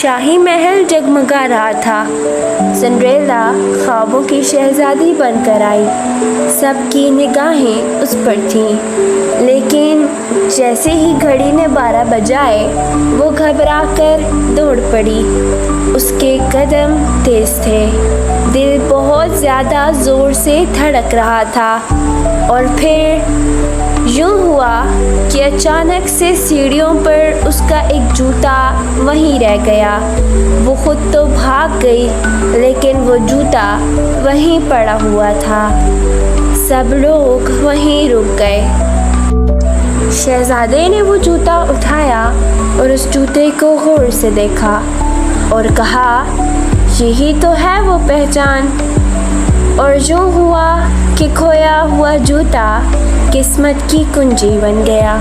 शाही महल जगमगा रहा था। सिंड्रेला ख्वाबों की शहजादी बनकर आई। सबकी निगाहें उस पर थीं, लेकिन जैसे ही घड़ी ने 12 बजाए वो घबराकर दौड़ पड़ी। उसके कदम तेज थे, दिल बहुत ज़्यादा ज़ोर से धड़क रहा था। और फिर यूँ हुआ कि अचानक से सीढ़ियों पर उसका एक जूता वहीं रह गया। वो खुद तो भाग गई, लेकिन वो जूता वहीं पड़ा हुआ था। सब लोग वहीं रुक गए। शहजादे ने वो जूता उठाया और उस जूते को गौर से देखा और कहा, यही तो है वो पहचान। और यूँ हुआ कि खोया हुआ जूता किस्मत की कुंजी बन गया।